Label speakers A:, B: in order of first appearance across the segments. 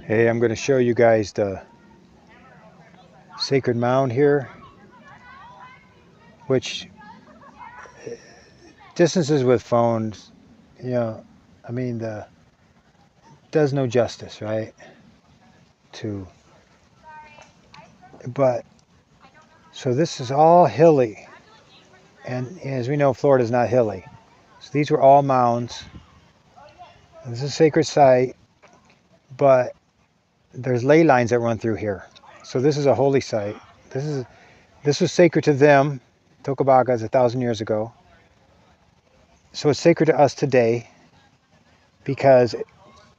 A: Hey, I'm going to show you guys the sacred mound here, which distances with phones, you know, I mean, does no justice, right? To, but, so this is all hilly, and as we know, Florida's not hilly. So these were all mounds. This is a sacred site, but there's ley lines that run through here. So this is a holy site. This was sacred to them, Tocobagas, 1,000 years ago. So it's sacred to us today because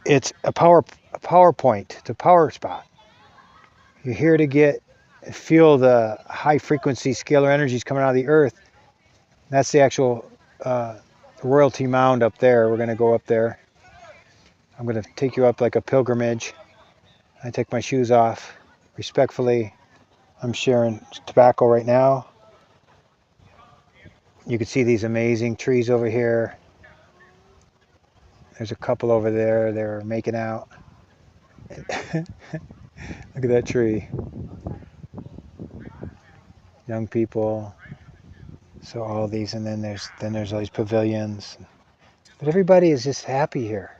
A: it's a power point, it's a power spot. You're here to feel the high frequency scalar energies coming out of the earth. That's the actual royalty mound up there. We're going to go up there. I'm going to take you up like a pilgrimage. I take my shoes off respectfully. I'm sharing tobacco right now. You can see these amazing trees over here. There's a couple over there. They're making out. Look at that tree. Young people. So all these, and then there's all these pavilions. But everybody is just happy here.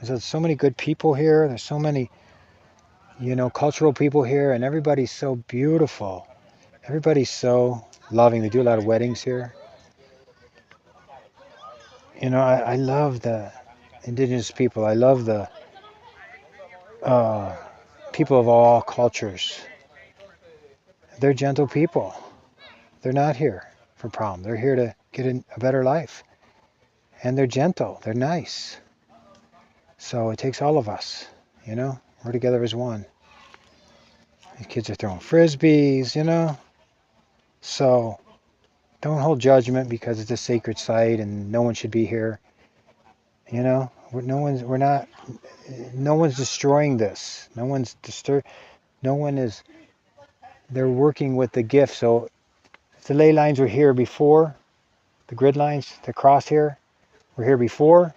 A: There's so many good people here. There's so many, cultural people here, and everybody's so beautiful. Everybody's so loving. They do a lot of weddings here. I love the Indigenous people. I love the people of all cultures. They're gentle people. They're not here for problem. They're here to get a better life. And they're gentle. They're nice. So it takes all of us, We're together as one. The kids are throwing frisbees, So don't hold judgment because it's a sacred site and no one should be here. No one's destroying this. They're working with the gift. So if the ley lines were here before, the grid lines, the cross here, were here before,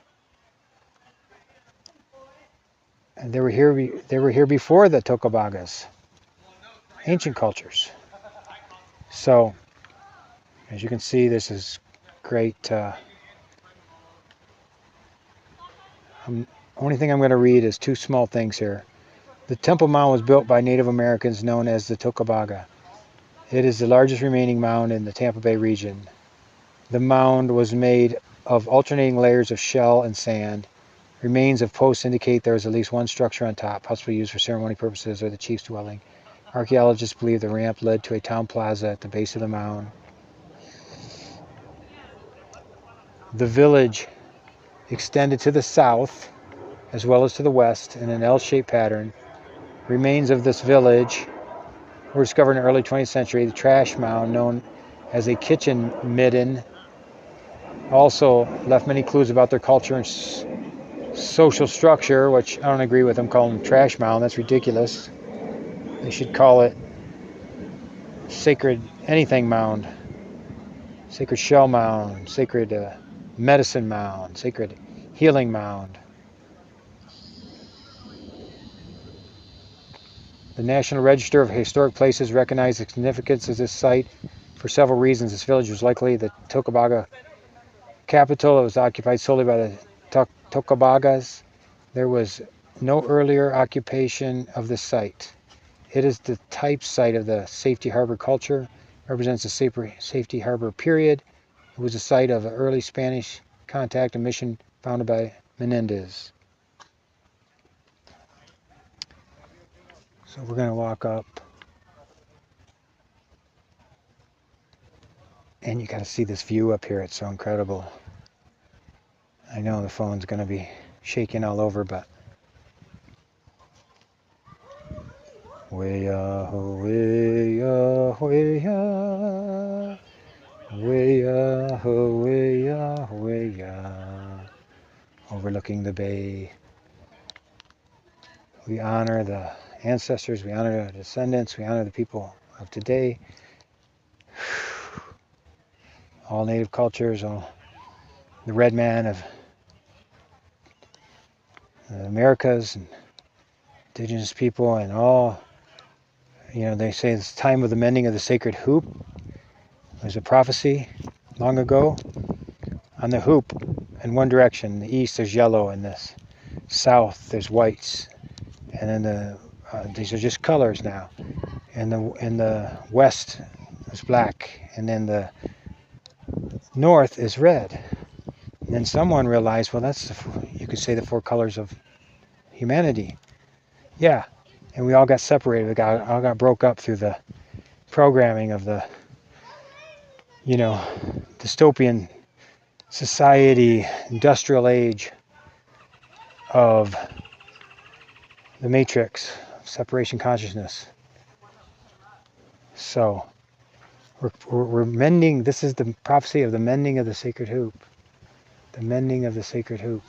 A: and they were here before the Tocobagas, ancient cultures. So as you can see, this is great. Only thing I'm going to read is two small things here. The Temple Mound was built by Native Americans known as the Tocobaga. It is the largest remaining mound in the Tampa Bay region. The mound was made of alternating layers of shell and sand. Remains of posts indicate there is at least one structure on top, possibly used for ceremony purposes or the chief's dwelling. Archaeologists believe the ramp led to a town plaza at the base of the mound. The village extended to the south as well as to the west in an L-shaped pattern. Remains of this village were discovered in the early 20th century. The trash mound, known as a kitchen midden, also left many clues about their culture and social structure, which I don't agree with them calling them trash mound. That's ridiculous. They should call it sacred anything mound, sacred shell mound, sacred medicine mound, sacred healing mound. The National Register of Historic Places recognized the significance of this site for several reasons. This village was likely the Tocobaga capital. It was occupied solely by the Tocobagas. There was no earlier occupation of this site. It is the type site of the safety harbor culture. It represents the safety harbor period. It was a site of an early Spanish contact and mission founded by Menendez. So we're going to walk up. And you got to see this view up here. It's so incredible. I know the phone's going to be shaking all over, but way-ya, way-ya, way-ya, way-ya, way-ya, way-ya, overlooking the bay. We honor the ancestors, we honor the descendants, we honor the people of today. All native cultures, all the red man of the Americas and Indigenous people and all, they say it's time of the mending of the sacred hoop. There's a prophecy long ago on the hoop. In one direction, in the east there's yellow, and the south there's whites, and then these are just colors now. In the west is black, and then the north is red. And then someone realized, well, you could say the 4 colors of humanity. Yeah, and we all got separated. We all got broke up through the programming of the, dystopian society, industrial age of the matrix, separation consciousness. So we're mending. This is the prophecy of the mending of the sacred hoop. The mending of the sacred hoop.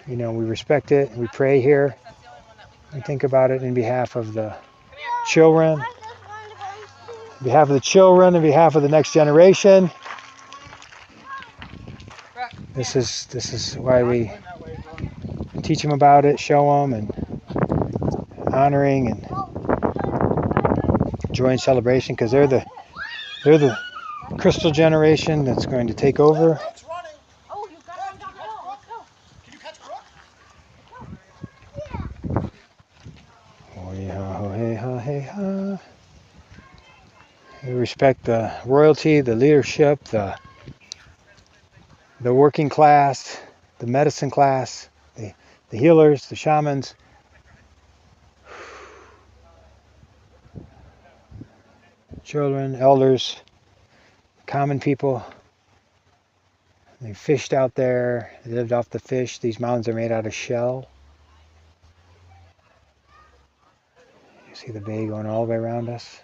A: And, we respect it. We pray here. We think about it in behalf of the children, on behalf of the children, on behalf of the next generation. This is why we teach them about it, show them, and honoring and joy and celebration, because they're the crystal generation that's going to take over. We respect the royalty, the leadership, the working class, the medicine class, the healers, the shamans. Children, elders, common people. They fished out there, they lived off the fish. These mounds are made out of shell. You see the bay going all the way around us.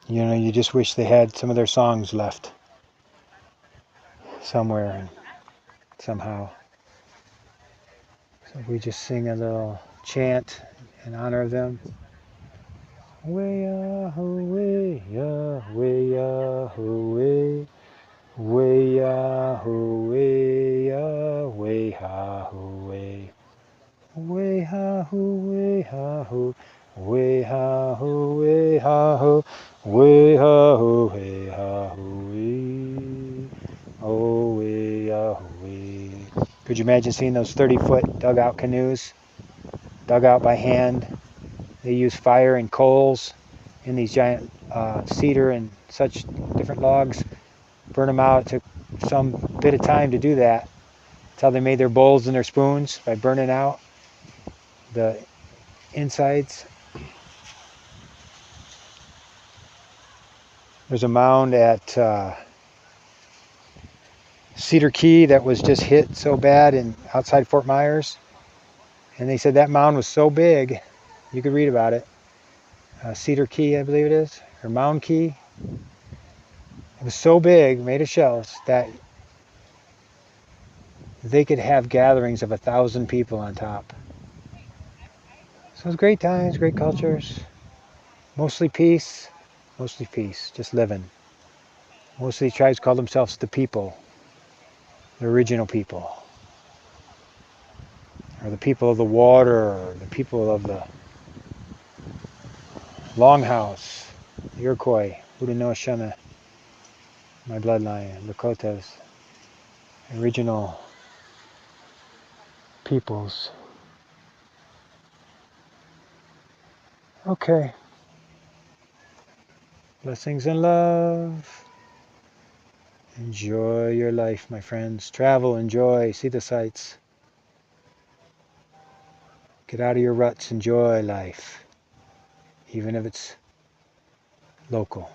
A: You just wish they had some of their songs left somewhere and somehow. So we just sing a little chant in honor of them. Way-ya, way-ya, way-ya, way, way-ya, way-ya, way-ha, way, way-ha, way-ha, way-ha, way-ha, way-ha, way-ha, way, oh, way-ya, way. Could you imagine seeing those 30-foot dugout canoes, dug out by hand? They use fire and coals in these giant cedar and such different logs. Burn them out. It took some bit of time to do that. That's how they made their bowls and their spoons, by burning out the insides. There's a mound at Cedar Key that was just hit so bad outside Fort Myers. And they said that mound was so big, you could read about it. Cedar Key, I believe it is, or Mound Key. It was so big, made of shells, that they could have gatherings of 1,000 people on top. So it was great times, great cultures. Mostly peace, just living. Most of these tribes call themselves the people, the original people, or the people of the water, or the people of the Longhouse, the Iroquois, Haudenosaunee, my bloodline, Lakotas, original peoples. Okay. Blessings and love. Enjoy your life, my friends. Travel, enjoy, see the sights. Get out of your ruts, enjoy life, even if it's local.